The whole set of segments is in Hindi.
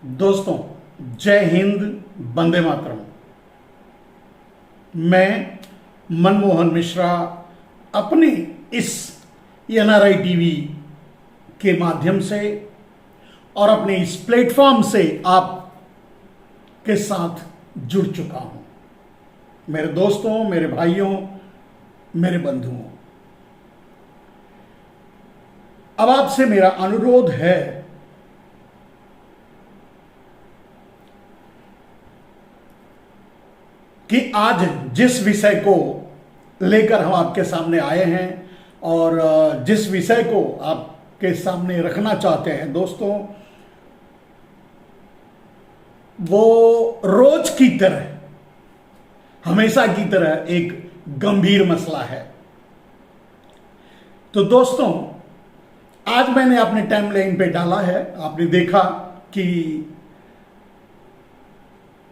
दोस्तों, जय हिंद, वंदे मातरम। मैं मनमोहन मिश्रा अपनी इस एनआरआई टीवी के माध्यम से और अपने इस प्लेटफॉर्म से आप के साथ जुड़ चुका हूं। मेरे दोस्तों, मेरे भाइयों, मेरे बंधुओं, अब आपसे मेरा अनुरोध है कि आज जिस विषय को लेकर हम आपके सामने आए हैं और जिस विषय को आपके सामने रखना चाहते हैं दोस्तों, वो रोज की तरह, हमेशा की तरह एक गंभीर मसला है। तो दोस्तों, आज मैंने अपने टाइमलाइन पे डाला है, आपने देखा कि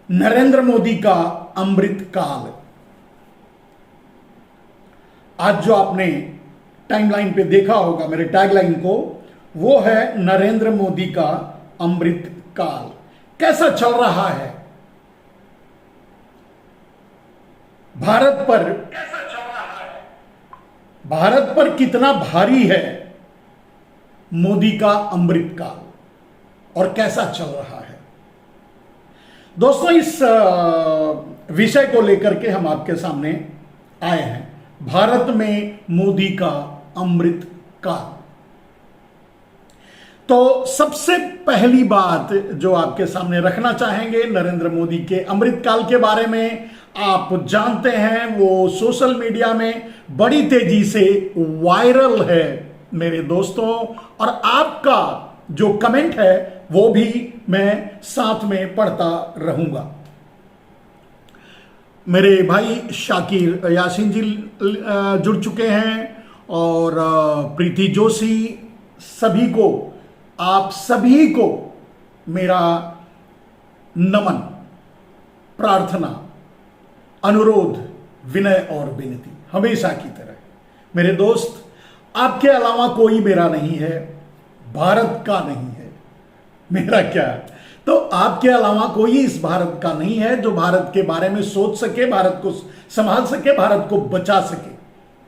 नरेंद्र मोदी का अमृत काल। आज जो आपने टाइमलाइन पे देखा होगा मेरे टैगलाइन को, वो है नरेंद्र मोदी का अमृत काल। कैसा चल रहा है भारत पर, कैसा चल रहा है भारत पर, कितना भारी है मोदी का अमृत काल और कैसा चल रहा है। दोस्तों, इस विषय को लेकर के हम आपके सामने आए हैं, भारत में मोदी का अमृत काल। तो सबसे पहली बात जो आपके सामने रखना चाहेंगे, नरेंद्र मोदी के अमृत काल के बारे में। आप जानते हैं वो सोशल मीडिया में बड़ी तेजी से वायरल है मेरे दोस्तों, और आपका जो कमेंट है वो भी मैं साथ में पढ़ता रहूंगा। मेरे भाई शाकिर यासीन जी जुड़ चुके हैं और प्रीति जोशी, सभी को, आप सभी को मेरा नमन, प्रार्थना, अनुरोध, विनय और विनती हमेशा की तरह। मेरे दोस्त, आपके अलावा कोई मेरा नहीं है, भारत का नहीं है, मेरा क्या है, तो आपके अलावा कोई इस भारत का नहीं है जो भारत के बारे में सोच सके, भारत को संभाल सके, भारत को बचा सके।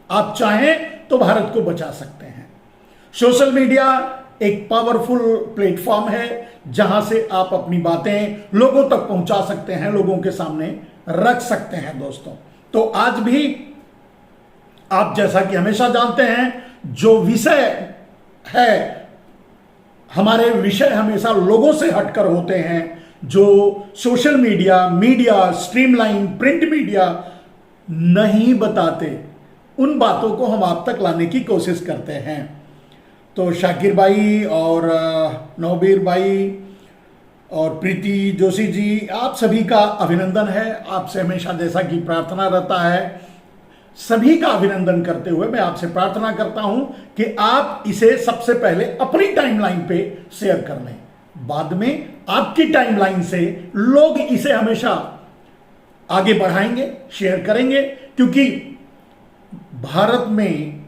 आप चाहें तो भारत को बचा सकते हैं। सोशल मीडिया एक पावरफुल प्लेटफॉर्म है जहां से आप अपनी बातें लोगों तक पहुंचा सकते हैं, लोगों के सामने रख सकते हैं दोस्तों। तो आज भी आप, जैसा कि हमेशा जानते हैं, जो विषय है, हमारे विषय हमेशा लोगों से हटकर होते हैं। जो social media, streamline, print media नहीं बताते, उन बातों को हम आप तक लाने की कोशिश करते हैं। तो शाकिर भाई और नौबीर भाई और प्रीति जोशी जी, आप सभी का अभिनंदन है। आपसे हमेशा जैसा कि प्रार्थना रहता है, सभी का अभिनंदन करते हुए मैं आपसे प्रार्थना करता हूं कि आप इसे सबसे पहले अपनी टाइमलाइन पे शेयर कर लें, बाद में आपकी टाइमलाइन से लोग इसे हमेशा आगे बढ़ाएंगे, शेयर करेंगे। क्योंकि भारत में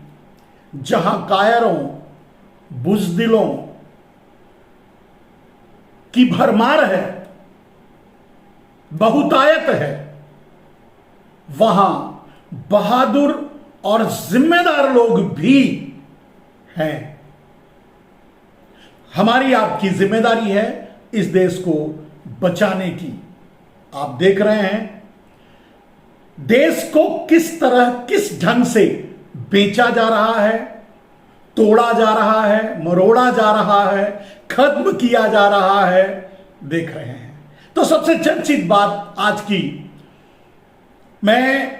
जहां कायरों, बुजदिलों की भरमार है, बहुतायत है, वहां बहादुर और जिम्मेदार लोग भी हैं। हमारी आपकी जिम्मेदारी है इस देश को बचाने की। आप देख रहे हैं देश को किस तरह, किस ढंग से बेचा जा रहा है, तोड़ा जा रहा है, मरोड़ा जा रहा है, खत्म किया जा रहा है, देख रहे हैं। तो सबसे चर्चित बात आज की, मैं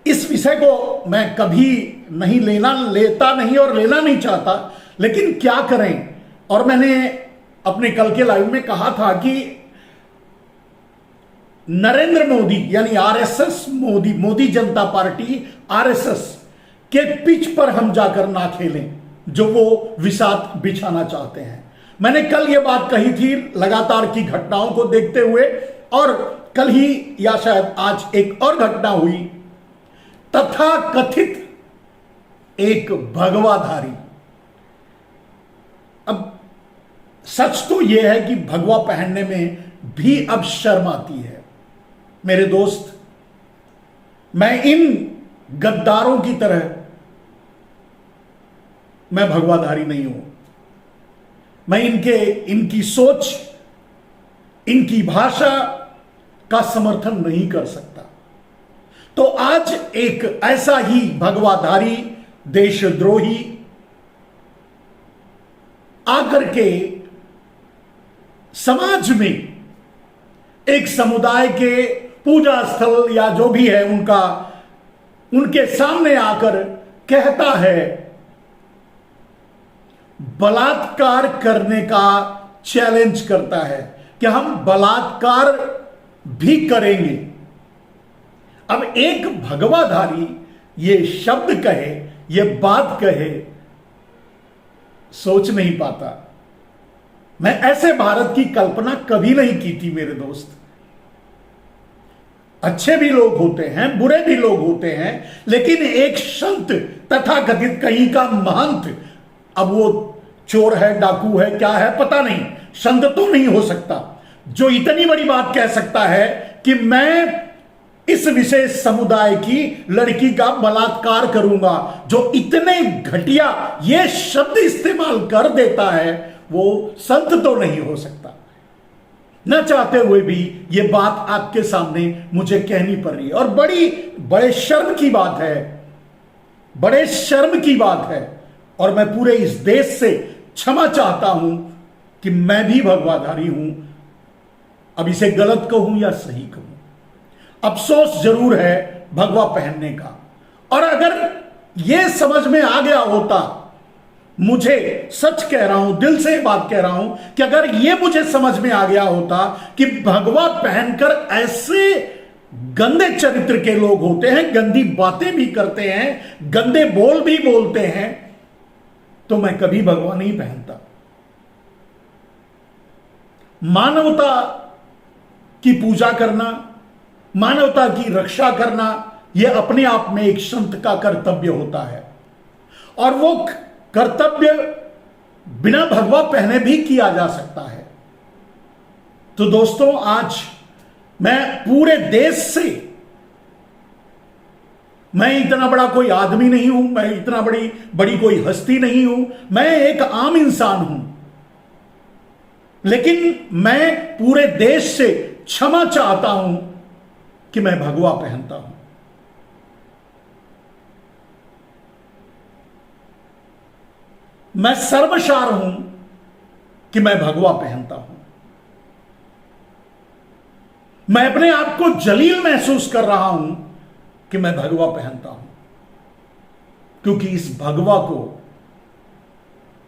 इस विषय को मैं कभी नहीं लेता नहीं और लेना नहीं चाहता, लेकिन क्या करें। और मैंने अपने कल के लाइव में कहा था कि नरेंद्र मोदी यानी आरएसएस, मोदी जनता पार्टी आरएसएस के पिच पर हम जाकर ना खेलें जो वो विषाद बिछाना चाहते हैं। मैंने कल ये बात कही थी लगातार की घटनाओं को देखते हुए, और कल ही या शायद आज एक और घटना हुई। तथा कथित एक भगवाधारी, अब सच तो यह है कि भगवा पहनने में भी अब शर्म आती है। मेरे दोस्त, मैं इन गद्दारों की तरह मैं भगवाधारी नहीं हूं। मैं इनकी सोच, इनकी भाषा का समर्थन नहीं कर सकता। तो आज एक ऐसा ही भगवाधारी देशद्रोही आकर के समाज में एक समुदाय के पूजा स्थल या जो भी है उनके सामने आकर कहता है, बलात्कार करने का चैलेंज करता है कि हम बलात्कार भी करेंगे। अब एक भगवाधारी ये शब्द कहे, ये बात कहे, सोच नहीं पाता। मैं ऐसे भारत की कल्पना कभी नहीं की थी मेरे दोस्त। अच्छे भी लोग होते हैं, बुरे भी लोग होते हैं, लेकिन एक संत तथा कथित कहीं का महंत, अब वो चोर है, डाकू है, क्या है पता नहीं, संत तो नहीं हो सकता, जो इतनी बड़ी बात कह सकता है कि मैं इस विशेष समुदाय की लड़की का बलात्कार करूंगा। जो इतने घटिया ये शब्द इस्तेमाल कर देता है, वो संत तो नहीं हो सकता। न चाहते हुए भी ये बात आपके सामने मुझे कहनी पड़ रही है, और बड़े शर्म की बात है, बड़े शर्म की बात है। और मैं पूरे इस देश से क्षमा चाहता हूं कि मैं भी भगवाधारी हूं। अब इसे गलत कहूं या सही कहूं, अफसोस जरूर है भगवा पहनने का। और अगर यह समझ में आ गया होता, मुझे सच कह रहा हूं, दिल से बात कह रहा हूं कि अगर यह मुझे समझ में आ गया होता कि भगवा पहनकर ऐसे गंदे चरित्र के लोग होते हैं, गंदी बातें भी करते हैं, गंदे बोल भी बोलते हैं, तो मैं कभी भगवा नहीं पहनता। मानवता की पूजा करना, मानवता की रक्षा करना, यह अपने आप में एक संत का कर्तव्य होता है, और वो कर्तव्य बिना भगवा पहने भी किया जा सकता है। तो दोस्तों, आज मैं पूरे देश से, मैं इतना बड़ा कोई आदमी नहीं हूं, मैं इतना बड़ी कोई हस्ती नहीं हूं, मैं एक आम इंसान हूं, लेकिन मैं पूरे देश से क्षमा चाहता हूं कि मैं भगवा पहनता हूं। मैं सर्वसार हूं कि मैं भगवा पहनता हूं। मैं अपने आप को जलील महसूस कर रहा हूं कि मैं भगवा पहनता हूं, क्योंकि इस भगवा को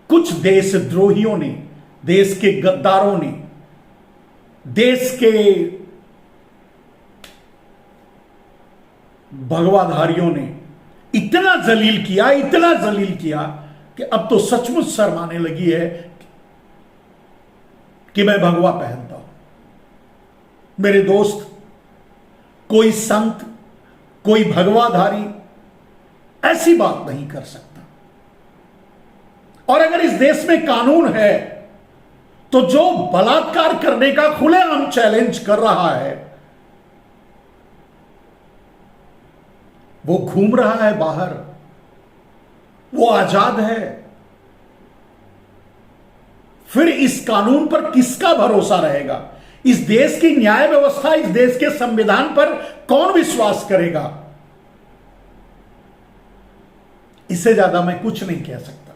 कुछ देशद्रोहियों ने, देश के गद्दारों ने, देश के भगवाधारियों ने इतना जलील किया कि अब तो सचमुच शर्म आने लगी है कि मैं भगवा पहनता हूं। मेरे दोस्त, कोई संत, कोई भगवाधारी ऐसी बात नहीं कर सकता। और अगर इस देश में कानून है, तो जो बलात्कार करने का खुलेआम चैलेंज कर रहा है, वो घूम रहा है बाहर, वो आजाद है। फिर इस कानून पर किसका भरोसा रहेगा? इस देश की न्याय व्यवस्था, इस देश के संविधान पर कौन विश्वास करेगा? इससे ज्यादा मैं कुछ नहीं कह सकता।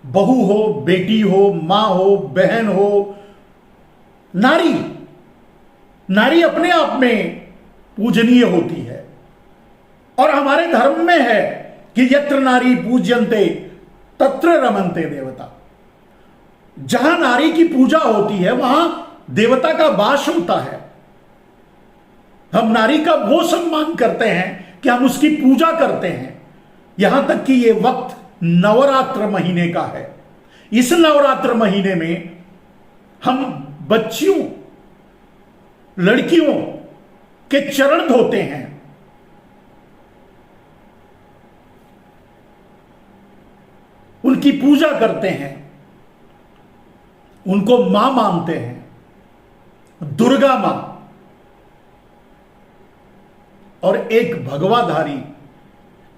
बहू हो, बेटी हो, मां हो, बहन हो, नारी अपने आप में पूजनीय होती है, और हमारे धर्म में है कि यत्र नारी पूज्यन्ते तत्र रमन्ते देवता। जहां नारी की पूजा होती है, वहां देवता का वास होता है। हम नारी का वो सम्मान करते हैं कि हम उसकी पूजा करते हैं। यहां तक कि यह वक्त नवरात्र महीने का है। इस नवरात्र महीने में हम बच्चियों, लड़कियों के चरण धोते हैं, उनकी पूजा करते हैं, उनको मां मानते हैं, दुर्गा मां, और एक भगवाधारी,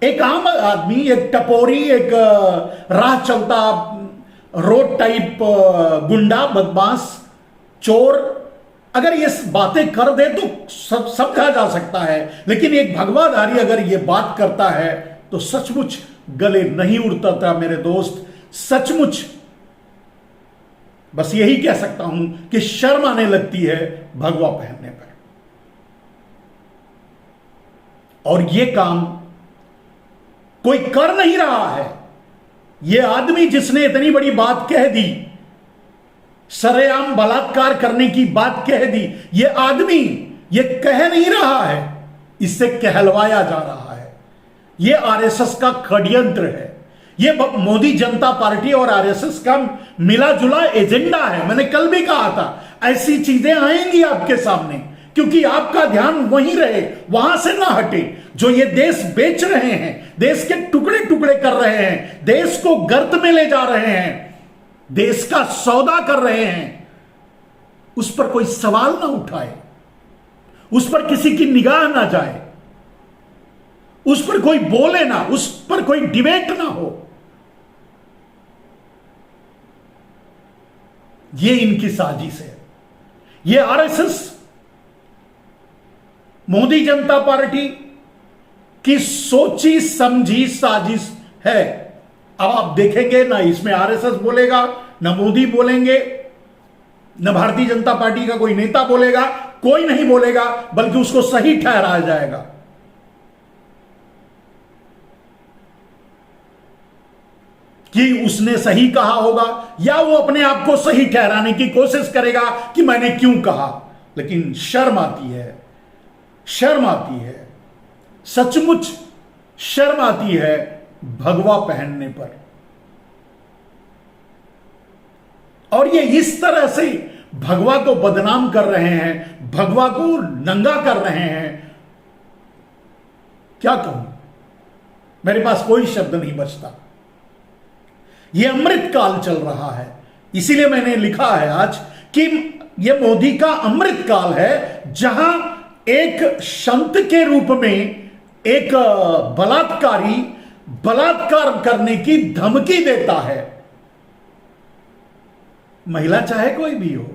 एक आम आदमी, एक टपोरी, एक राह चलता रोड टाइप गुंडा, बदमाश, चोर, अगर ये बातें कर दे तो समझा जा सकता है, लेकिन एक भगवाधारी अगर ये बात करता है तो सचमुच गले नहीं उड़ता मेरे दोस्त, सचमुच बस यही कह सकता हूं कि शर्म आने लगती है भगवा पहनने पर। और ये काम कोई कर नहीं रहा है। ये आदमी जिसने इतनी बड़ी बात कह दी, सरेआम बलात्कार करने की बात कह दी, ये आदमी ये कह नहीं रहा है, इससे कहलवाया जा रहा है। ये आरएसएस का षड्यंत्र है, ये मोदी जनता पार्टी और आरएसएस का मिला जुला एजेंडा है। मैंने कल भी कहा था ऐसी चीजें आएंगी आपके सामने, क्योंकि आपका ध्यान वहीं रहे, वहां से ना हटे। जो ये देश बेच रहे हैं, देश के टुकड़े टुकड़े कर रहे हैं, देश को गर्त में ले जा रहे हैं, देश का सौदा कर रहे हैं, उस पर कोई सवाल ना उठाए, उस पर किसी की निगाह ना जाए, उस पर कोई बोले ना, उस पर कोई डिबेट ना हो। ये इनकी साजिश है। ये आरएसएस, मोदी जनता पार्टी की सोची समझी साजिश है। अब आप देखेंगे ना, इसमें आरएसएस बोलेगा, ना मोदी बोलेंगे, ना भारतीय जनता पार्टी का कोई नेता बोलेगा, कोई नहीं बोलेगा, बल्कि उसको सही ठहराया जाएगा। कि उसने सही कहा होगा, या वो अपने आप को सही ठहराने की कोशिश करेगा कि मैंने क्यों कहा। लेकिन शर्म आती है, शर्म आती है, सचमुच शर्म आती है भगवा पहनने पर। और ये इस तरह से भगवा को बदनाम कर रहे हैं, भगवा को नंगा कर रहे हैं। क्या कहूं, मेरे पास कोई शब्द नहीं बचता। ये अमृत काल चल रहा है, इसीलिए मैंने लिखा है आज कि यह मोदी का अमृत काल है, जहां एक संत के रूप में एक बलात्कारी बलात्कार करने की धमकी देता है। महिला चाहे कोई भी हो,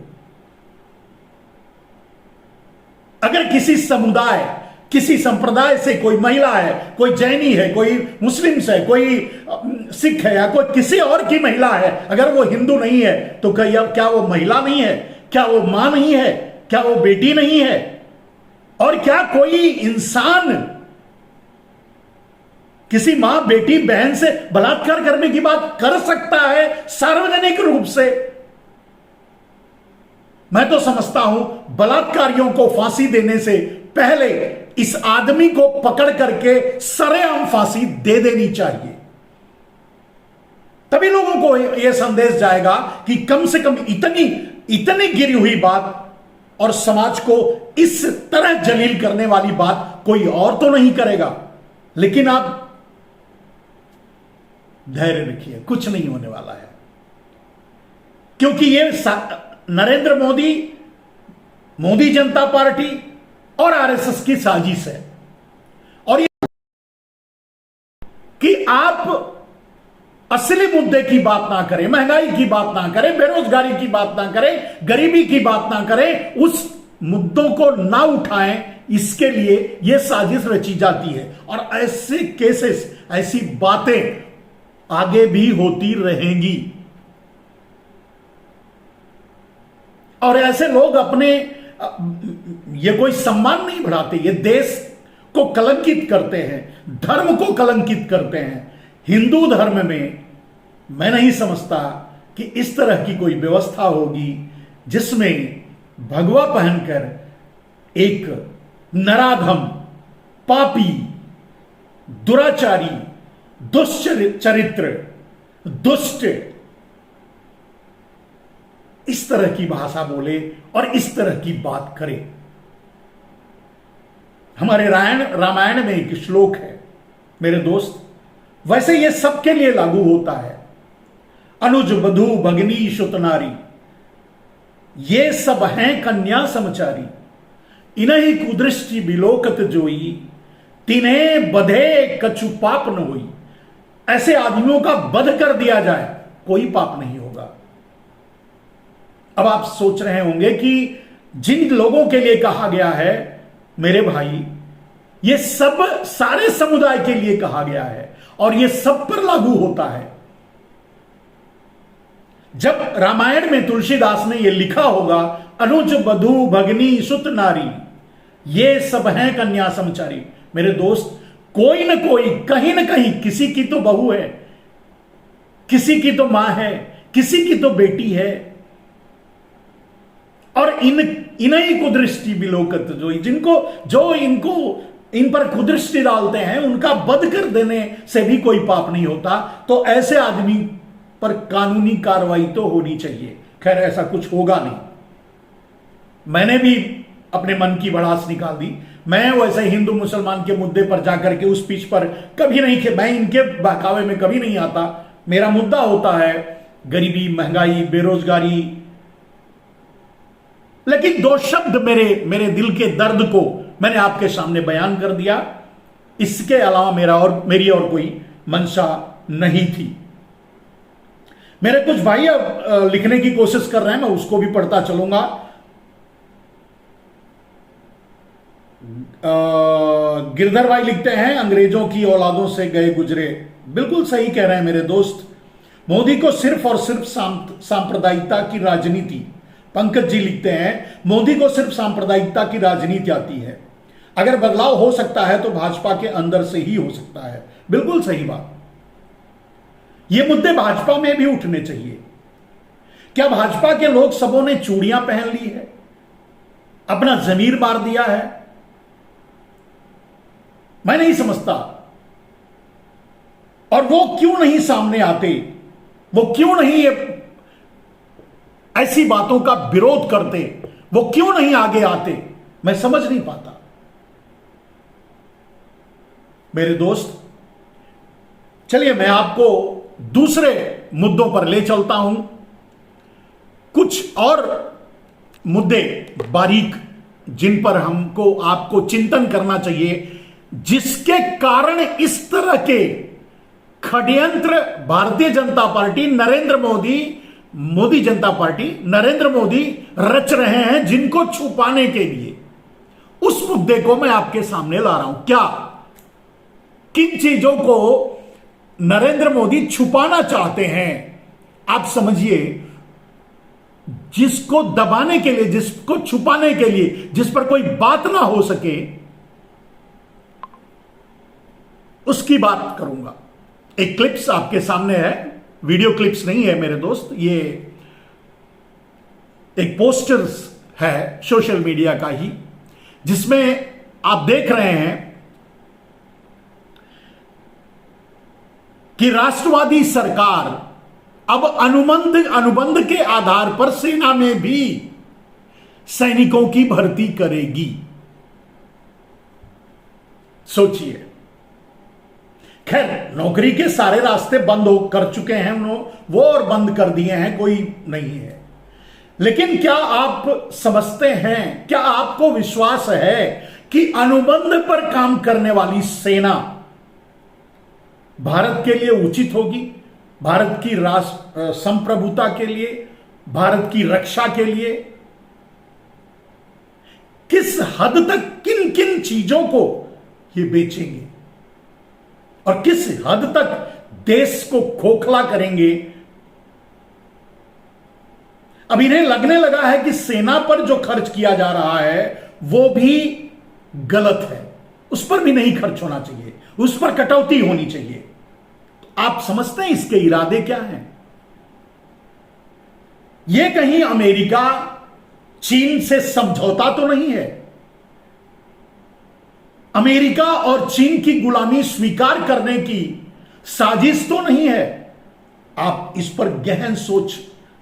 अगर किसी समुदाय, किसी संप्रदाय से कोई महिला है, कोई जैनी है, कोई मुस्लिम्स है, कोई सिख है, या कोई किसी और की महिला है, अगर वो हिंदू नहीं है तो क्या वो महिला नहीं है? क्या वो मां नहीं है? क्या वो बेटी नहीं है? और क्या कोई इंसान किसी मां, बेटी, बहन से बलात्कार करने की बात कर सकता है सार्वजनिक रूप से? मैं तो समझता हूं बलात्कारियों को फांसी देने से पहले इस आदमी को पकड़ करके सरेआम फांसी दे देनी चाहिए। तभी लोगों को यह संदेश जाएगा कि कम से कम इतनी गिरी हुई बात और समाज को इस तरह जलील करने वाली बात कोई और तो नहीं करेगा। लेकिन आप धैर्य रखिए, कुछ नहीं होने वाला है, क्योंकि ये नरेंद्र मोदी, मोदी जनता पार्टी और आरएसएस की साजिश है। और ये कि आप असली मुद्दे की बात ना करें, महंगाई की बात ना करें, बेरोजगारी की बात ना करें, गरीबी की बात ना करें, उस मुद्दों को ना उठाएं, इसके लिए यह साजिश रची जाती है। और ऐसे केसेस, ऐसी बातें आगे भी होती रहेंगी। और ऐसे लोग अपने ये कोई सम्मान नहीं बढ़ाते, ये देश को कलंकित करते हैं, धर्म को कलंकित करते हैं। हिंदू धर्म में मैं नहीं समझता कि इस तरह की कोई व्यवस्था होगी जिसमें भगवा पहनकर एक नराधम, पापी, दुराचारी, दुष्चरित्र, दुष्ट इस तरह की भाषा बोले और इस तरह की बात करे। हमारे रामायण में एक श्लोक है मेरे दोस्त, वैसे यह सबके लिए लागू होता है। अनुज बधू भगनी सुत नारी, ये सब हैं कन्या समचारी। इन्हीं कुदृष्टि बिलोकत जोई, तिन्हें बधे कछु पाप न होई। ऐसे आदमियों का वध कर दिया जाए, कोई पाप नहीं होगा। अब आप सोच रहे होंगे कि जिन लोगों के लिए कहा गया है, मेरे भाई, ये सब सारे समुदाय के लिए कहा गया है और ये सब पर लागू होता है। जब रामायण में तुलसीदास ने यह लिखा होगा, अनुज बधू भगनी सुत नारी, ये सब हैं कन्या समचारी, मेरे दोस्त, कोई न कोई कहीं न कहीं किसी की तो बहू है, किसी की तो मां है, किसी की तो बेटी है। और इन्हीं कुदृष्टि बिलोकत जो इन पर कुदृष्टि डालते हैं, उनका वध कर देने से भी कोई पाप नहीं होता। तो ऐसे आदमी पर कानूनी कार्रवाई तो होनी चाहिए। खैर, ऐसा कुछ होगा नहीं। मैंने भी अपने मन की भड़ास निकाल दी। मैं वैसे हिंदू मुसलमान के मुद्दे पर जाकर के उस पिच पर कभी नहीं, मैं इनके बहकावे में कभी नहीं आता। मेरा मुद्दा होता है गरीबी, महंगाई, बेरोजगारी। लेकिन दो शब्द मेरे दिल के दर्द को मैंने आपके सामने बयान कर दिया। इसके अलावा मेरी और कोई मंशा नहीं थी। मेरे कुछ भाई अब लिखने की कोशिश कर रहे हैं, मैं उसको भी पढ़ता चलूंगा। गिरधर भाई लिखते हैं, अंग्रेजों की औलादों से गए गुजरे। बिल्कुल सही कह रहे हैं मेरे दोस्त। मोदी को सिर्फ और सिर्फ सांप्रदायिकता की राजनीति। पंकज जी लिखते हैं, मोदी को सिर्फ सांप्रदायिकता की राजनीति आती है। अगर बदलाव हो सकता है तो भाजपा के अंदर से ही हो सकता है। बिल्कुल सही बात। ये मुद्दे भाजपा में भी उठने चाहिए। क्या भाजपा के लोग सबों ने चूड़ियां पहन ली है, अपना जमीर मार दिया है? मैं नहीं समझता। और वो क्यों नहीं सामने आते, वो क्यों नहीं ऐसी बातों का विरोध करते, वो क्यों नहीं आगे आते, मैं समझ नहीं पाता। मेरे दोस्त, चलिए मैं आपको दूसरे मुद्दों पर ले चलता हूं। कुछ और मुद्दे बारीक जिन पर हमको आपको चिंतन करना चाहिए, जिसके कारण इस तरह के षड्यंत्र भारतीय जनता पार्टी, मोदी जनता पार्टी, नरेंद्र मोदी रच रहे हैं, जिनको छुपाने के लिए। उस मुद्दे को मैं आपके सामने ला रहा हूं। क्या किन चीजों को नरेंद्र मोदी छुपाना चाहते हैं, आप समझिए। जिसको दबाने के लिए, जिसको छुपाने के लिए, जिस पर कोई बात ना हो सके, उसकी बात करूंगा। एक क्लिप्स आपके सामने है, वीडियो क्लिप्स नहीं है मेरे दोस्त, ये एक पोस्टर्स है सोशल मीडिया का ही, जिसमें आप देख रहे हैं कि राष्ट्रवादी सरकार अब अनुबंध के आधार पर सेना में भी सैनिकों की भर्ती करेगी। सोचिए। खैर, नौकरी के सारे रास्ते बंद कर चुके हैं वो, और बंद कर दिए हैं, कोई नहीं है। लेकिन क्या आप समझते हैं, क्या आपको विश्वास है कि अनुबंध पर काम करने वाली सेना भारत के लिए उचित होगी, भारत की राष्ट्र संप्रभुता के लिए, भारत की रक्षा के लिए? किस हद तक किन किन चीजों को ये बेचेंगे और किस हद तक देश को खोखला करेंगे? अब इन्हें लगने लगा है कि सेना पर जो खर्च किया जा रहा है वो भी गलत है, उस पर भी नहीं खर्च होना चाहिए, उस पर कटौती होनी चाहिए। तो आप समझते हैं इसके इरादे क्या हैं? यह कहीं अमेरिका चीन से समझौता तो नहीं है? अमेरिका और चीन की गुलामी स्वीकार करने की साजिश तो नहीं है? आप इस पर गहन सोच,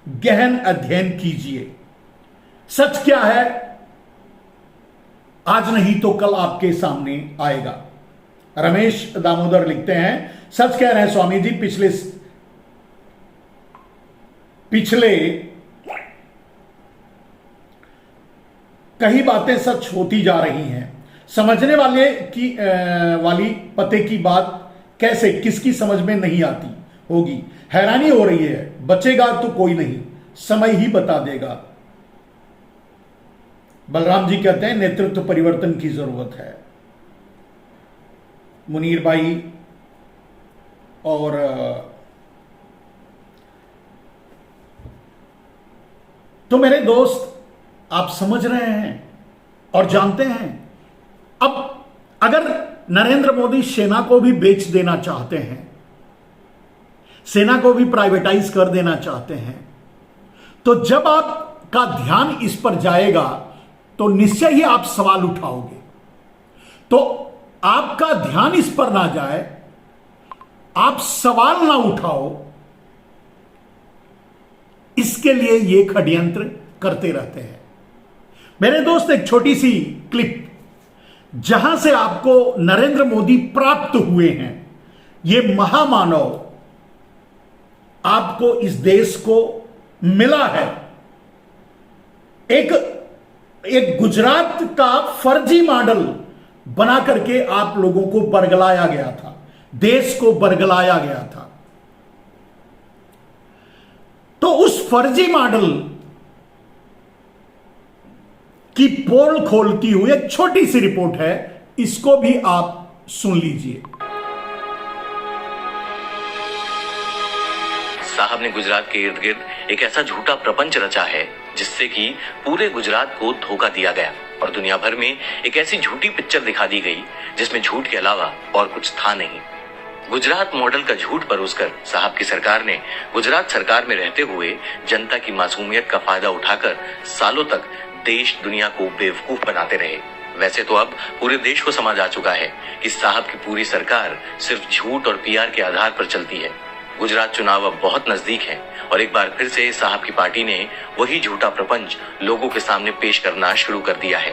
गहन अध्ययन कीजिए। सच क्या है, आज नहीं तो कल आपके सामने आएगा। रमेश दामोदर लिखते हैं, सच कह रहे हैं स्वामी जी, पिछले पिछले कई बातें सच होती जा रही हैं। समझने वाले की वाली पते की बात कैसे किसकी समझ में नहीं आती होगी। हैरानी हो रही है, बचेगा तो कोई नहीं, समय ही बता देगा। बलराम जी कहते हैं नेतृत्व परिवर्तन की जरूरत है। मुनीर भाई और तो मेरे दोस्त, आप समझ रहे हैं और जानते हैं, अब अगर नरेंद्र मोदी सेना को भी बेच देना चाहते हैं, सेना को भी प्राइवेटाइज कर देना चाहते हैं, तो जब आपका ध्यान इस पर जाएगा तो निश्चय ही आप सवाल उठाओगे। तो आपका ध्यान इस पर ना जाए, आप सवाल ना उठाओ, इसके लिए ये षड्यंत्र करते रहते हैं। मेरे दोस्त, एक छोटी सी क्लिप जहां से आपको नरेंद्र मोदी प्राप्त हुए हैं, ये महामानव आपको इस देश को मिला है। एक गुजरात का फर्जी मॉडल बना करके आप लोगों को बरगलाया गया था, देश को बरगलाया गया था। तो उस फर्जी मॉडल की पोल खोलती हुई एक छोटी सी रिपोर्ट है, इसको भी आप सुन लीजिए। साहब ने गुजरात के इर्द गिर्द एक ऐसा झूठा प्रपंच रचा है जिससे कि पूरे गुजरात को धोखा दिया गया और दुनिया भर में एक ऐसी झूठी पिक्चर दिखा दी गई जिसमें झूठ के अलावा और कुछ था नहीं। गुजरात मॉडल का झूठ परोसकर साहब की सरकार ने गुजरात सरकार में रहते हुए जनता की मासूमियत का फायदा उठाकर सालों तक देश दुनिया को बेवकूफ बनाते रहे। वैसे तो अब पूरे देश को समझ आ चुका है कि साहब की पूरी सरकार सिर्फ झूठ और पीआर के आधार पर चलती है। गुजरात चुनाव अब बहुत नजदीक है और एक बार फिर से साहब की पार्टी ने वही झूठा प्रपंच लोगों के सामने पेश करना शुरू कर दिया है।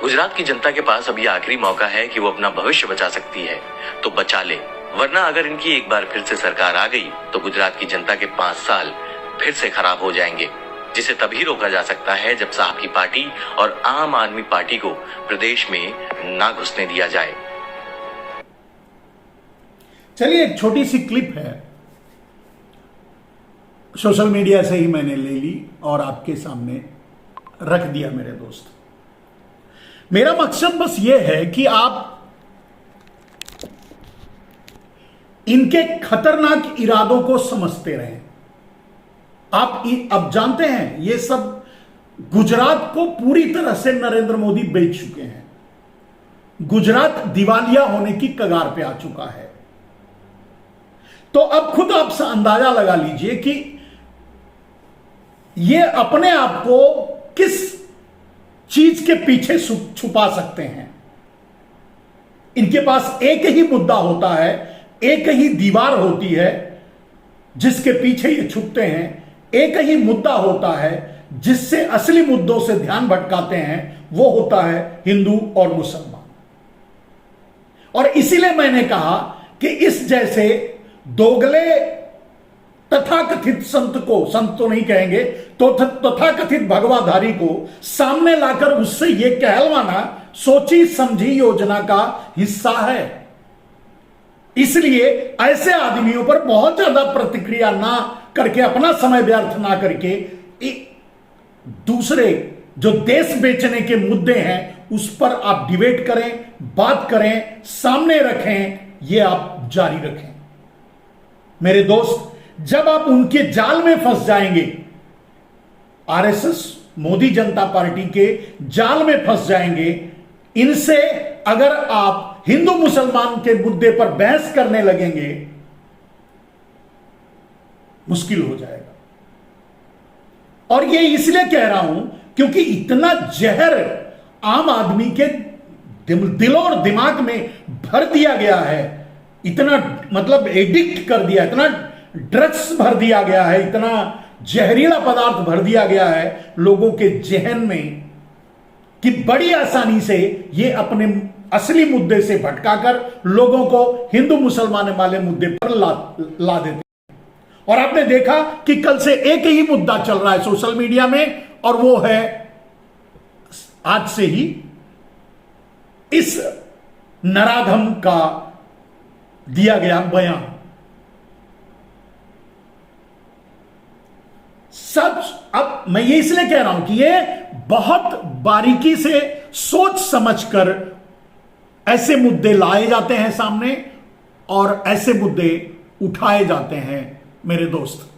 गुजरात की जनता के पास अब यह आखिरी मौका है कि वो अपना भविष्य बचा सकती है तो बचा ले, वरना अगर इनकी एक बार फिर से सरकार आ गई तो गुजरात की जनता के 5 साल फिर से खराब हो जाएंगे, जिसे तभी रोका जा सकता है जब साहब की पार्टी और आम आदमी पार्टी को प्रदेश में ना घुसने दिया जाए। चलिए, एक छोटी सी क्लिप है, सोशल मीडिया से ही मैंने ले ली और आपके सामने रख दिया। मेरे दोस्त, मेरा मकसद बस यह है कि आप इनके खतरनाक इरादों को समझते रहें। आप अब जानते हैं ये सब गुजरात को पूरी तरह से नरेंद्र मोदी बेच चुके हैं। गुजरात दिवालिया होने की कगार पे आ चुका है। तो अब खुद आप अंदाजा लगा लीजिए कि ये अपने आप को किस चीज के पीछे छुपा सकते हैं। इनके पास एक ही मुद्दा होता है, एक ही दीवार होती है जिसके पीछे ये छुपते हैं, एक ही मुद्दा होता है जिससे असली मुद्दों से ध्यान भटकाते हैं, वो होता है हिंदू और मुसलमान। और इसीलिए मैंने कहा कि इस जैसे दोगले तथाकथित संत को, संत तो नहीं कहेंगे, तो तथाकथित भगवाधारी को सामने लाकर उससे यह कहलवाना सोची समझी योजना का हिस्सा है। इसलिए ऐसे आदमियों पर बहुत ज्यादा प्रतिक्रिया ना करके, अपना समय व्यर्थ ना करके, दूसरे जो देश बेचने के मुद्दे हैं उस पर आप डिबेट करें, बात करें, सामने रखें, ये आप जारी रखें। मेरे दोस्त, जब आप उनके जाल में फंस जाएंगे, आरएसएस मोदी जनता पार्टी के जाल में फंस जाएंगे, इनसे अगर आप हिंदू मुसलमान के मुद्दे पर बहस करने लगेंगे, मुश्किल हो जाएगा। और ये इसलिए कह रहा हूं क्योंकि इतना जहर आम आदमी के दिल और दिमाग में भर दिया गया है, इतना मतलब एडिक्ट कर दिया, इतना ड्रग्स भर दिया गया है, इतना जहरीला पदार्थ भर दिया गया है लोगों के जहन में कि बड़ी आसानी से ये अपने असली मुद्दे से भटकाकर लोगों को हिंदू मुसलमान वाले मुद्दे पर ला देते हैं। और आपने देखा कि कल से एक ही मुद्दा चल रहा है सोशल मीडिया में, और वो है आज से ही इस नराधम का दिया गया बयान। सब, अब मैं ये इसलिए कह रहा हूं कि ये बहुत बारीकी से सोच समझकर ऐसे मुद्दे लाए जाते हैं सामने और ऐसे मुद्दे उठाए जाते हैं मेरे दोस्त।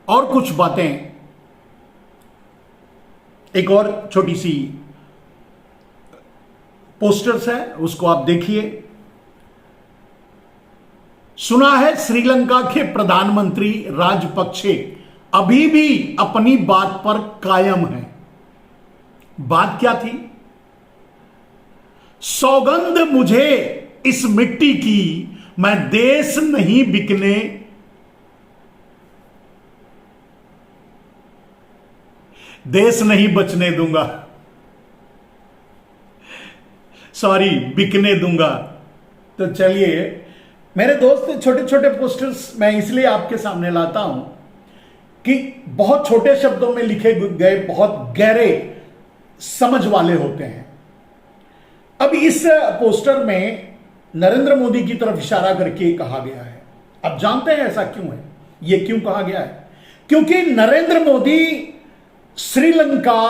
और कुछ बातें, एक और छोटी सी पोस्टर्स है, उसको आप देखिए। सुना है श्रीलंका के प्रधानमंत्री राजपक्षे अभी भी अपनी बात पर कायम है। बात क्या थी? सौगंध मुझे इस मिट्टी की, मैं देश नहीं बिकने, देश नहीं बचने दूंगा, सॉरी बिकने दूंगा। तो चलिए मेरे दोस्त, छोटे छोटे पोस्टर्स मैं इसलिए आपके सामने लाता हूं कि बहुत छोटे शब्दों में लिखे गए बहुत गहरे समझ वाले होते हैं। अब इस पोस्टर में नरेंद्र मोदी की तरफ इशारा करके कहा गया है। अब जानते हैं ऐसा क्यों है, यह क्यों कहा गया है? क्योंकि नरेंद्र मोदी श्रीलंका,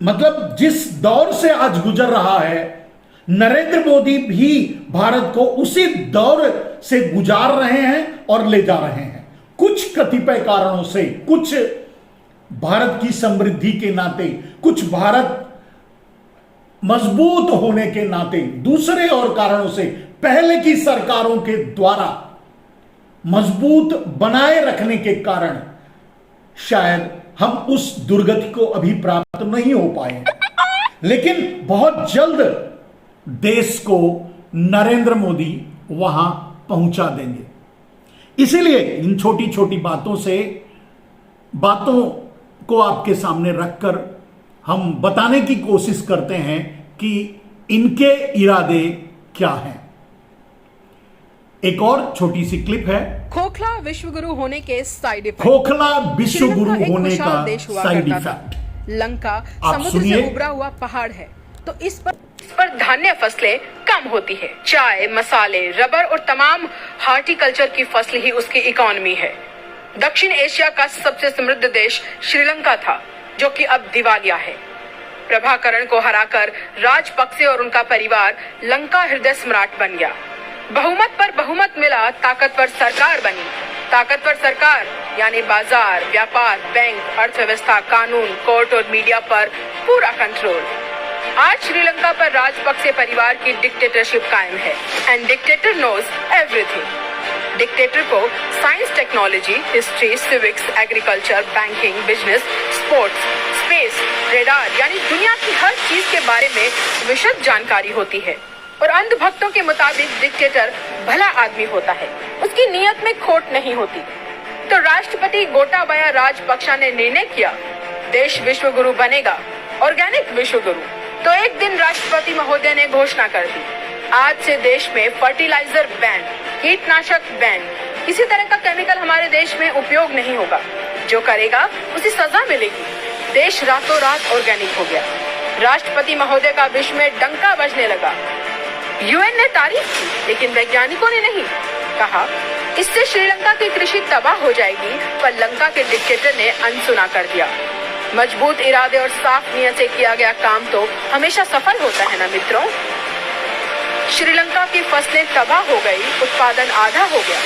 मतलब जिस दौर से आज गुजर रहा है, नरेंद्र मोदी भी भारत को उसी दौर से गुजार रहे हैं और ले जा रहे हैं। कुछ कतिपय कारणों से, कुछ भारत की समृद्धि के नाते, कुछ भारत मजबूत होने के नाते, दूसरे और कारणों से, पहले की सरकारों के द्वारा मजबूत बनाए रखने के कारण शायद हम उस दुर्गति को अभी प्राप्त नहीं हो पाए, लेकिन बहुत जल्द देश को नरेंद्र मोदी वहां पहुंचा देंगे। इसीलिए इन छोटी छोटी बातों को आपके सामने रखकर हम बताने की कोशिश करते हैं कि इनके इरादे क्या हैं। एक और छोटी सी क्लिप है। खोखला विश्वगुरु होने के साइड इफेक्ट। खोखला विश्वगुरु होने का साइड इफेक्ट। लंका समुद्र से उभरा हुआ पहाड़ है, तो इस पर धान्य फसलें कम होती है। चाय, मसाले, रबर और तमाम हॉर्टिकल्चर की फसल ही उसकी इकोनॉमी है। दक्षिण एशिया का सबसे समृद्ध देश श्रीलंका था, जो कि अब दिवालिया है। प्रभाकरण को हराकर राजपक्षे और उनका परिवार लंका हृदय सम्राट बन गया। बहुमत पर बहुमत मिला, ताकतवर सरकार बनी। ताकतवर सरकार यानी बाजार, व्यापार, बैंक, अर्थव्यवस्था, कानून, कोर्ट और मीडिया पर पूरा कंट्रोल। आज श्रीलंका पर राजपक्षे परिवार की डिक्टेटरशिप कायम है, and dictator knows everything. Dictator को science, technology, history, civics, agriculture, banking, business, sports, space, radar यानी दुनिया की हर चीज के बारे में विशद जानकारी होती है। और अंधभक्तों के मुताबिक डिक्टेटर भला आदमी होता है, उसकी नीयत में खोट नहीं होती। तो राष्ट्रपति गोटाबाया राजपक्षा ने निर्णय किया, देश विश्वगुरु बनेगा, ऑर्गेनिक विश्वगुरु। तो एक दिन राष्ट्रपति महोदय ने घोषणा कर दी, आज से देश में फर्टिलाइजर बैन, कीटनाशक बैन, किसी तरह का केमिकल हमारे देश में उपयोग नहीं होगा। जो करेगा उसे सजा मिलेगी। देश रातों रात ऑर्गेनिक हो गया। राष्ट्रपति महोदय का विश्व में डंका बजने लगा। यूएन ने तारीफ की, लेकिन वैज्ञानिकों ने नहीं। कहा इससे श्रीलंका की कृषि तबाह हो जाएगी, पर लंका के डिक्टेटर ने अनसुना कर दिया। मजबूत इरादे और साफ नियत से किया गया काम तो हमेशा सफल होता है ना मित्रों। श्रीलंका की फसलें तबाह हो गई, उत्पादन आधा हो गया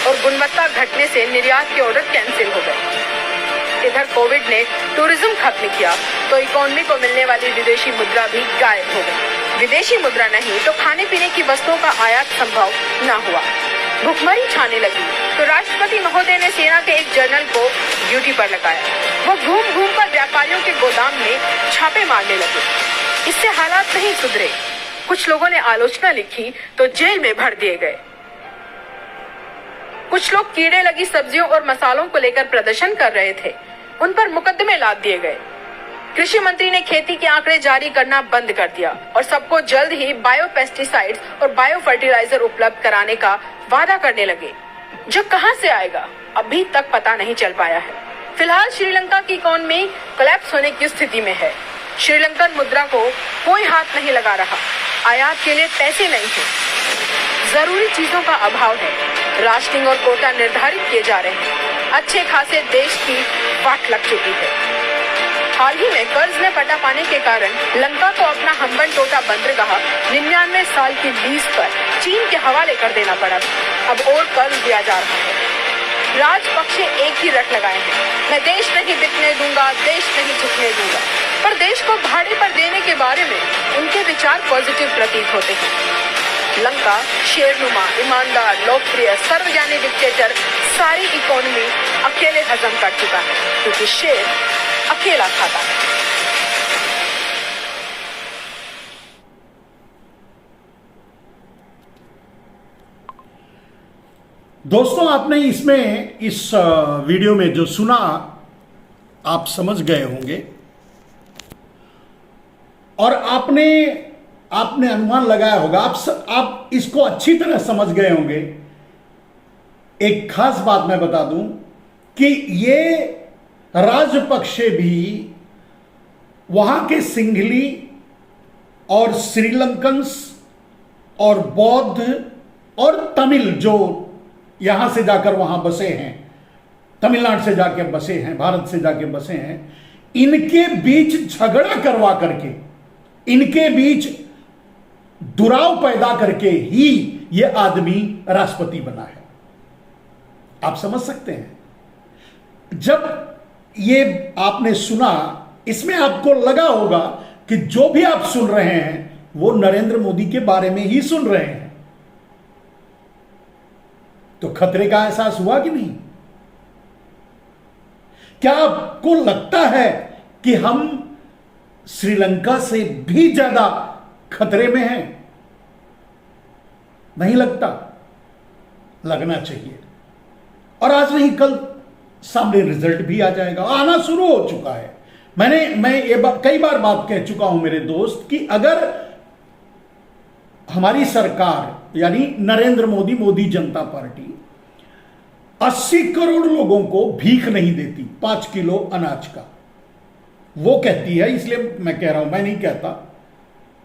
और गुणवत्ता घटने से निर्यात के ऑर्डर कैंसिल हो गए। इधर कोविड ने टूरिज्म खत्म किया तो इकोनॉमी को मिलने वाली विदेशी मुद्रा भी गायब हो गई। विदेशी मुद्रा नहीं तो खाने पीने की वस्तुओं का आयात संभव न हुआ। भुखमरी छाने लगी तो राष्ट्रपति महोदय ने सेना के एक जनरल को ड्यूटी पर लगाया। वो घूम घूम कर व्यापारियों के गोदाम में छापे मारने लगे। इससे हालात नहीं सुधरे। कुछ लोगों ने आलोचना लिखी तो जेल में भर दिए गए। कुछ लोग कीड़े लगी सब्जियों और मसालों को लेकर प्रदर्शन कर रहे थे, उन पर मुकदमे लाद दिए गए। कृषि मंत्री ने खेती के आंकड़े जारी करना बंद कर दिया और सबको जल्द ही बायो पेस्टिसाइड्स और बायो फर्टिलाइजर उपलब्ध कराने का वादा करने लगे, जो कहां से आएगा अभी तक पता नहीं चल पाया है। फिलहाल श्रीलंका की इकोनॉमी कोलैप्स होने की स्थिति में है। श्रीलंकन मुद्रा को कोई हाथ नहीं लगा रहा, आयात के लिए पैसे नहीं है, जरूरी चीजों का अभाव है, राशनिंग और कोटा निर्धारित किए जा रहे हैं, अच्छे खासे देश की वाट लग चुकी है। हाल ही में कर्ज में पटा पाने के कारण लंका को अपना हम्बन टोटा बंदरगाह 99 साल की लीज पर चीन के हवाले कर देना पड़ा। अब और कर्ज दिया जा रहा है। राजपक्षे एक ही रट लगाए हैं, मैं देश नहीं बिकने दूंगा, देश नहीं झुकने दूंगा, पर देश को भाड़े पर देने के बारे में उनके विचार पॉजिटिव प्रतीत होते हैं। लंका शेरनुमा, ईमानदार, लोकप्रिय, सर्वज्ञानी डिक्टेटर सारी इकोनॉमी अकेले हजम कर चुका है, क्योंकि शेर अकेला खाता है। दोस्तों, आपने इसमें इस वीडियो में जो सुना आप समझ गए होंगे और आपने अनुमान लगाया होगा, आप इसको अच्छी तरह समझ गए होंगे। एक खास बात मैं बता दूं कि ये राजपक्षे भी वहां के सिंघली और श्रीलंकन्स और बौद्ध और तमिल जो यहां से जाकर वहां बसे हैं, तमिलनाडु से जाके बसे हैं, भारत से जाके बसे हैं, इनके बीच झगड़ा करवा करके, इनके बीच दुराव पैदा करके ही यह आदमी राष्ट्रपति बना है। आप समझ सकते हैं। जब ये आपने सुना, इसमें आपको लगा होगा कि जो भी आप सुन रहे हैं वो नरेंद्र मोदी के बारे में ही सुन रहे हैं। तो खतरे का एहसास हुआ कि नहीं? क्या आपको लगता है कि हम श्रीलंका से भी ज्यादा खतरे में हैं? नहीं लगता, लगना चाहिए। और आज नहीं कल सामने रिजल्ट भी आ जाएगा, आना शुरू हो चुका है। मैं ये कई बार बात कह चुका हूं मेरे दोस्त कि अगर हमारी सरकार यानी नरेंद्र मोदी, मोदी जनता पार्टी 80 करोड़ लोगों को भीख नहीं देती 5 किलो अनाज का, वो कहती है, इसलिए मैं कह रहा हूं, मैं नहीं कहता,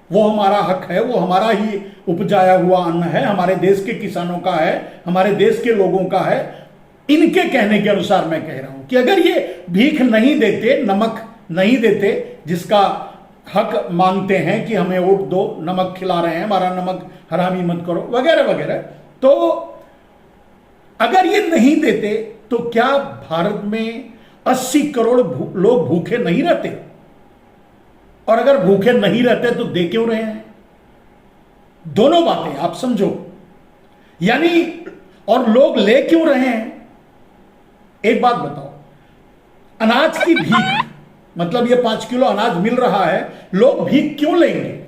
वो हमारा हक है, वो हमारा ही उपजाया हुआ अन्न है, हमारे देश के किसानों का है, हमारे देश के लोगों का है। इनके कहने के अनुसार मैं कह रहा हूं कि अगर ये भीख नहीं देते, नमक नहीं देते, जिसका हक मांगते हैं कि हमें वोट दो, नमक खिला रहे हैं, हमारा नमक हरामी मत करो, वगैरह वगैरह, तो अगर ये नहीं देते तो क्या भारत में 80 करोड़ लोग भूखे नहीं रहते? और अगर भूखे नहीं रहते तो दे क्यों रहे हैं? दोनों बातें आप समझो। यानी और लोग ले क्यों रहे हैं? एक बात बताओ, अनाज की भीख, मतलब ये 5 किलो अनाज मिल रहा है, लोग भीख क्यों लेंगे?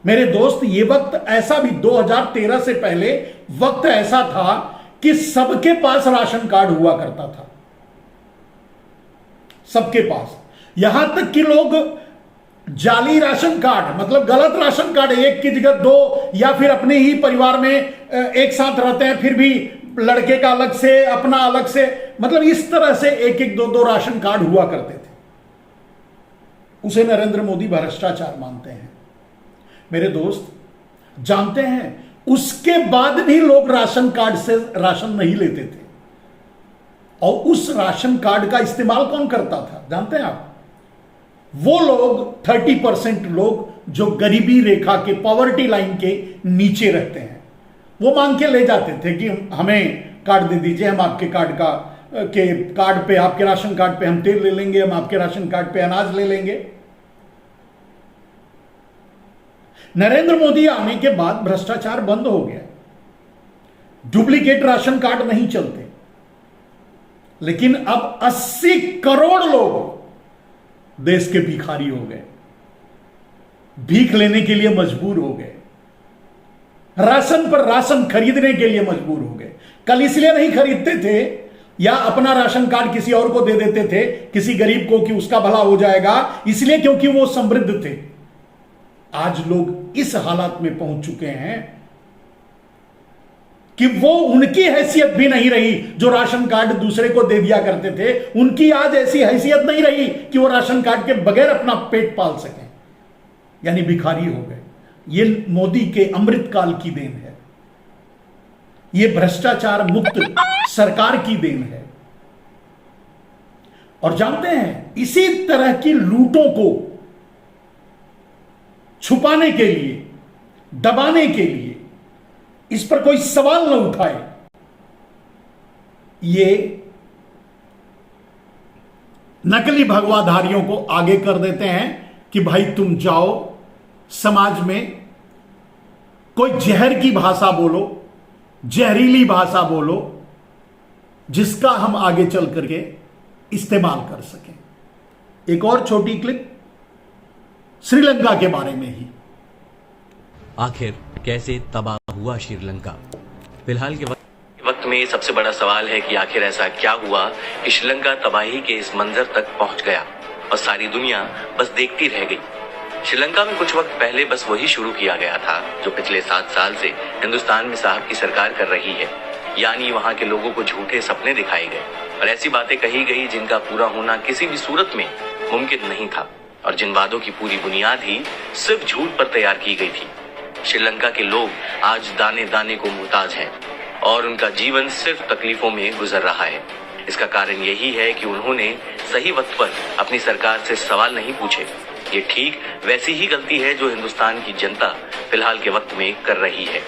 मेरे दोस्त, ये वक्त ऐसा भी 2013 से पहले वक्त ऐसा था कि सबके पास राशन कार्ड हुआ करता था, सबके पास। यहां तक कि लोग जाली राशन कार्ड, मतलब गलत राशन कार्ड, एक की जगह 2, या फिर अपने ही परिवार में एक साथ रहते हैं फिर भी लड़के का अलग से, अपना अलग से, मतलब इस तरह से एक एक 2 राशन कार्ड हुआ करते थे। उसे नरेंद्र मोदी भ्रष्टाचार मानते हैं। मेरे दोस्त, जानते हैं उसके बाद भी लोग राशन कार्ड से राशन नहीं लेते थे। और उस राशन कार्ड का इस्तेमाल कौन करता था जानते हैं आप? वो लोग 30% लोग जो गरीबी रेखा के, पॉवर्टी लाइन के नीचे रहते हैं, वो मांग के ले जाते थे कि हमें कार्ड दे दीजिए, हम आपके कार्ड पे, आपके राशन कार्ड पे हम तेल ले लेंगे, हम आपके राशन कार्ड पे अनाज ले लेंगे। नरेंद्र मोदी आने के बाद भ्रष्टाचार बंद हो गया, डुप्लीकेट राशन कार्ड नहीं चलते, लेकिन अब 80 करोड़ लोग देश के भिखारी हो गए, भीख लेने के लिए मजबूर हो गए, राशन पर राशन खरीदने के लिए मजबूर हो गए। कल इसलिए नहीं खरीदते थे, या अपना राशन कार्ड किसी और को दे देते थे, किसी गरीब को, कि उसका भला हो जाएगा, इसलिए क्योंकि वो समृद्ध थे। आज लोग इस हालत में पहुंच चुके हैं कि वो उनकी हैसियत भी नहीं रही जो राशन कार्ड दूसरे को दे दिया करते थे। उनकी आज ऐसी हैसियत नहीं रही कि वो राशन कार्ड के बगैर अपना पेट पाल सकें, यानी भिखारी हो गए। ये मोदी के अमृतकाल की देन है, ये भ्रष्टाचार मुक्त सरकार की देन है। और जानते हैं, इसी तरह की लूटों को छुपाने के लिए, दबाने के लिए, इस पर कोई सवाल न उठाए, ये नकली भगवाधारियों को आगे कर देते हैं कि भाई तुम जाओ समाज में कोई जहर की भाषा बोलो, जहरीली भाषा बोलो, जिसका हम आगे चल करके इस्तेमाल कर सकें। एक और छोटी क्लिप श्रीलंका के बारे में ही। आखिर कैसे तबाह हुआ श्रीलंका? फिलहाल के वक्त में सबसे बड़ा सवाल है कि आखिर ऐसा क्या हुआ कि श्रीलंका तबाही के इस मंजर तक पहुंच गया और सारी दुनिया बस देखती रह गई। श्रीलंका में कुछ वक्त पहले बस वही शुरू किया गया था जो पिछले 7 साल से हिंदुस्तान में साहब की सरकार कर रही है, यानी वहां के लोगों को झूठे सपने दिखाए गए और ऐसी बातें कही गई जिनका पूरा होना किसी भी सूरत में मुमकिन नहीं था, और जिन वादों की पूरी बुनियाद ही सिर्फ झूठ पर तैयार की गई थी। श्रीलंका के लोग आज दाने दाने को मुहताज हैं और उनका जीवन सिर्फ तकलीफों में गुजर रहा है। इसका कारण यही है कि उन्होंने सही वक्त पर अपनी सरकार से सवाल नहीं पूछे। ये ठीक वैसी ही गलती है जो हिंदुस्तान की जनता फिलहाल के वक्त में कर रही है।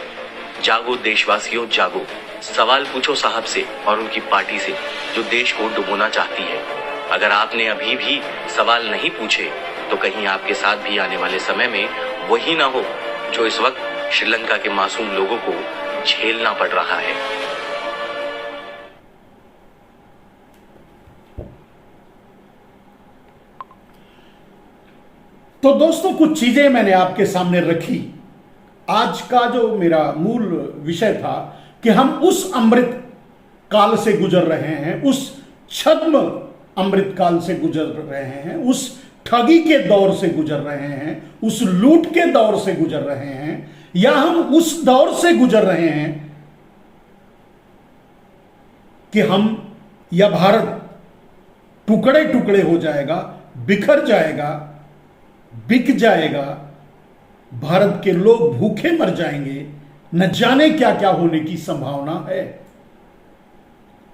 जागो देशवासियों जागो, सवाल पूछो साहब से और उनकी पार्टी से जो देश को डुबोना चाहती है। अगर आपने अभी भी सवाल नहीं पूछे तो कहीं आपके साथ भी आने वाले समय में वही ना हो जो इस वक्त श्रीलंका के मासूम लोगों को झेलना पड़ रहा है। तो दोस्तों, कुछ चीजें मैंने आपके सामने रखी। आज का जो मेरा मूल विषय था कि हम उस अमृत काल से गुजर रहे हैं, उस छद्म अमृत काल से गुजर रहे हैं, उस ठगी के दौर से गुजर रहे हैं, उस लूट के दौर से गुजर रहे हैं, या हम उस दौर से गुजर रहे हैं कि हम या भारत टुकड़े टुकड़े हो जाएगा, बिखर जाएगा, बिक जाएगा, भारत के लोग भूखे मर जाएंगे, न जाने क्या क्या होने की संभावना है।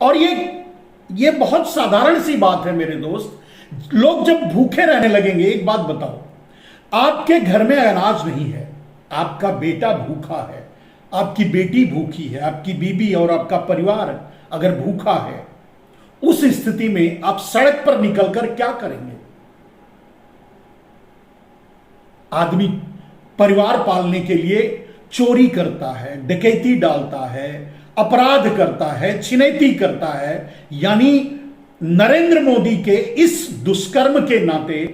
और ये बहुत साधारण सी बात है मेरे दोस्त। लोग जब भूखे रहने लगेंगे, एक बात बताओ, आपके घर में अनाज नहीं है, आपका बेटा भूखा है, आपकी बेटी भूखी है, आपकी बीबी और आपका परिवार अगर भूखा है, उस स्थिति में आप सड़क पर निकलकर क्या करेंगे? आदमी परिवार पालने के लिए चोरी करता है, डकैती डालता है, अपराध करता है, छिनैती करता है। यानी नरेंद्र मोदी के इस दुष्कर्म के नाते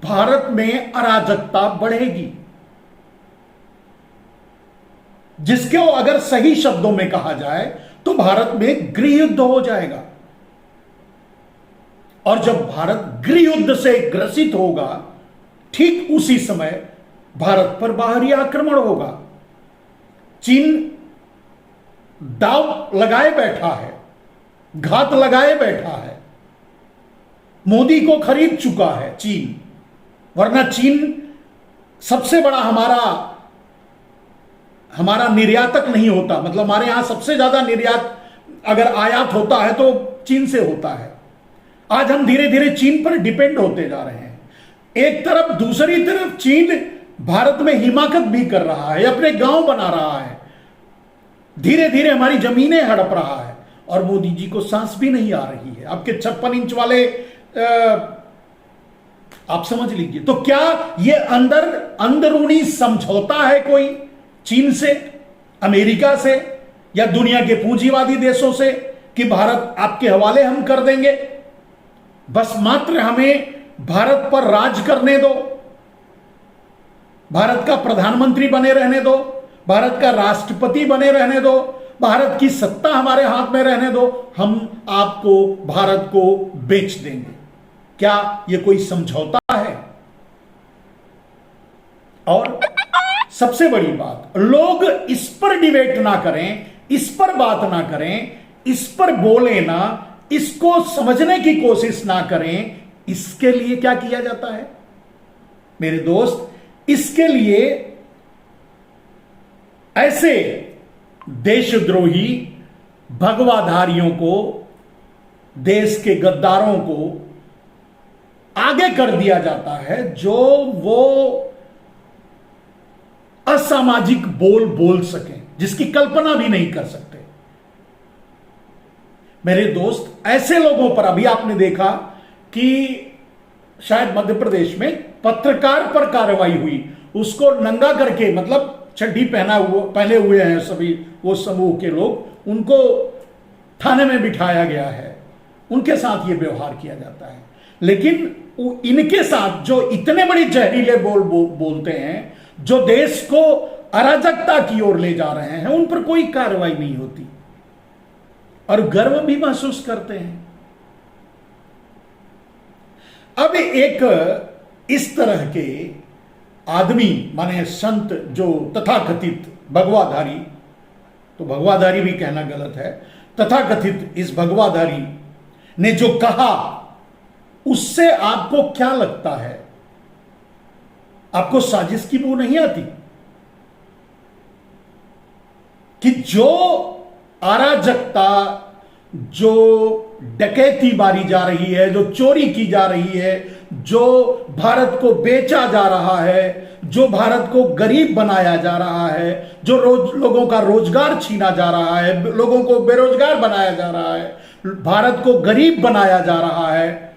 भारत में अराजकता बढ़ेगी, जिसको अगर सही शब्दों में कहा जाए तो भारत में गृह युद्ध हो जाएगा। और जब भारत गृह युद्ध से ग्रसित होगा, ठीक उसी समय भारत पर बाहरी आक्रमण होगा। चीन दाव लगाए बैठा है, घात लगाए बैठा है, मोदी को खरीद चुका है चीन। वरना चीन सबसे बड़ा हमारा निर्यातक नहीं होता, मतलब हमारे यहां सबसे ज्यादा निर्यात अगर आयात होता है तो चीन से होता है। आज हम धीरे धीरे चीन पर डिपेंड होते जा रहे हैं एक तरफ। दूसरी तरफ चीन भारत में हिमाकत भी कर रहा है, अपने गांव बना रहा है, धीरे धीरे हमारी जमीनें हड़प रहा है, और मोदी जी को सांस भी नहीं आ रही है। आपके 56 इंच वाले आप समझ लीजिए। तो क्या ये अंदरूनी समझौता है कोई चीन से, अमेरिका से, या दुनिया के पूंजीवादी देशों से कि भारत आपके हवाले हम कर देंगे, बस मात्र हमें भारत पर राज करने दो, भारत का प्रधानमंत्री बने रहने दो, भारत का राष्ट्रपति बने रहने दो, भारत की सत्ता हमारे हाथ में रहने दो, हम आपको भारत को बेच देंगे। क्या यह कोई समझौता है? और सबसे बड़ी बात, लोग इस पर डिबेट ना करें, इस पर बात ना करें, इस पर बोले ना, इसको समझने की कोशिश ना करें। इसके लिए क्या किया जाता है मेरे दोस्त? इसके लिए ऐसे देशद्रोही भगवाधारियों को, देश के गद्दारों को आगे कर दिया जाता है, जो वो असामाजिक बोल बोल सकें, जिसकी कल्पना भी नहीं कर सकते। मेरे दोस्त, ऐसे लोगों पर अभी आपने देखा कि शायद मध्य प्रदेश में पत्रकार पर कार्रवाई हुई, उसको नंगा करके, मतलब चड्डी पहने हुए हैं सभी वो समूह के लोग, उनको थाने में बिठाया गया है, उनके साथ ये व्यवहार किया जाता है। लेकिन इनके साथ जो इतने बड़े जहरीले बोलते हैं, जो देश को अराजकता की ओर ले जा रहे हैं, उन पर कोई कार्रवाई नहीं होती और गर्व भी महसूस करते हैं। अब एक इस तरह के आदमी, माने संत, जो तथाकथित भगवाधारी, तो भगवाधारी भी कहना गलत है, तथाकथित इस भगवाधारी ने जो कहा, उससे आपको क्या लगता है? आपको साजिश की बू नहीं आती कि जो अराजकता, जो डकैती मारी जा रही है, जो चोरी की जा रही है, जो भारत को बेचा जा रहा है, जो भारत को गरीब बनाया जा रहा है, जो लोगों का रोजगार छीना जा रहा है, लोगों को बेरोजगार बनाया जा रहा है, भारत को गरीब बनाया जा रहा है,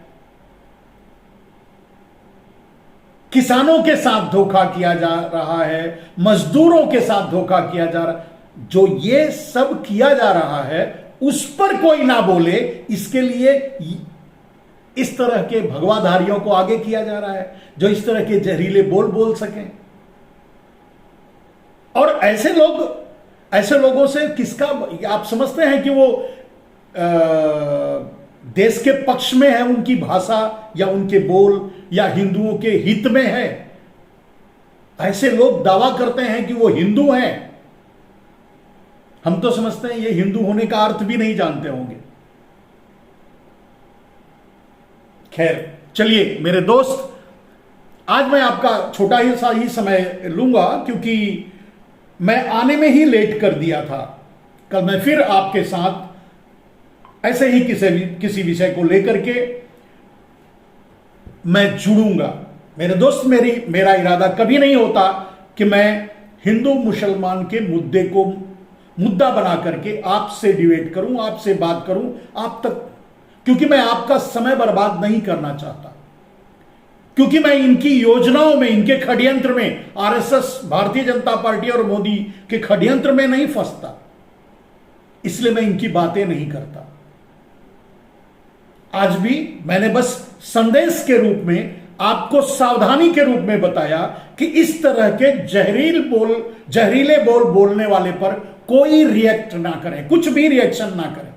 किसानों के साथ धोखा किया जा रहा है, मजदूरों के साथ धोखा किया जा रहा है, जो ये सब किया जा रहा है, उस पर कोई ना बोले, इसके लिए इस तरह के भगवाधारियों को आगे किया जा रहा है, जो इस तरह के जहरीले बोल सकें। और ऐसे लोगों से किसका, आप समझते हैं कि वो देश के पक्ष में है, उनकी भाषा या उनके बोल या हिंदुओं के हित में है? ऐसे लोग दावा करते हैं कि वो हिंदू हैं। हम तो समझते हैं ये हिंदू होने का अर्थ भी नहीं जानते होंगे। खैर, चलिए मेरे दोस्त, आज मैं आपका छोटा ही सा ही समय लूंगा, क्योंकि मैं आने में ही लेट कर दिया था। कल मैं फिर आपके साथ ऐसे ही किसी विषय को लेकर के मैं जुड़ूंगा। मेरे दोस्त, मेरा इरादा कभी नहीं होता कि मैं हिंदू मुसलमान के मुद्दे को मुद्दा बना करके आपसे डिबेट करूं, आपसे बात करूं, आप तक, क्योंकि मैं आपका समय बर्बाद नहीं करना चाहता, क्योंकि मैं इनकी योजनाओं में, इनके षड्यंत्र में, आरएसएस, भारतीय जनता पार्टी और मोदी के षड्यंत्र में नहीं फंसता, इसलिए मैं इनकी बातें नहीं करता। आज भी मैंने बस संदेश के रूप में, आपको सावधानी के रूप में बताया कि इस तरह के जहरीले बोल बोलने वाले पर कोई रिएक्ट ना करें, कुछ भी रिएक्शन ना करें।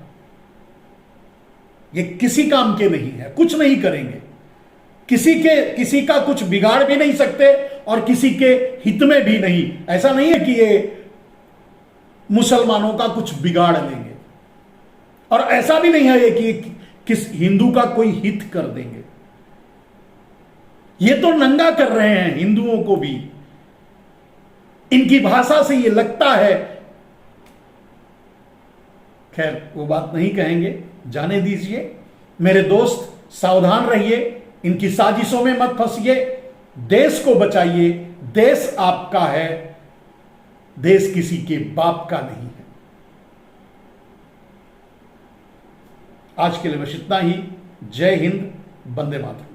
ये किसी काम के नहीं है, कुछ नहीं करेंगे, किसी का कुछ बिगाड़ भी नहीं सकते और किसी के हित में भी नहीं। ऐसा नहीं है कि ये मुसलमानों का कुछ बिगाड़ लेंगे, और ऐसा भी नहीं है कि किस हिंदू का कोई हित कर देंगे। ये तो नंगा कर रहे हैं हिंदुओं को भी। इनकी भाषा से ये लगता है, खैर वो बात नहीं कहेंगे, जाने दीजिए। मेरे दोस्त, सावधान रहिए, इनकी साजिशों में मत फंसिए, देश को बचाइए। देश आपका है, देश किसी के बाप का नहीं है। आज के लिए बस इतना ही। जय हिंद, वंदे मातरम।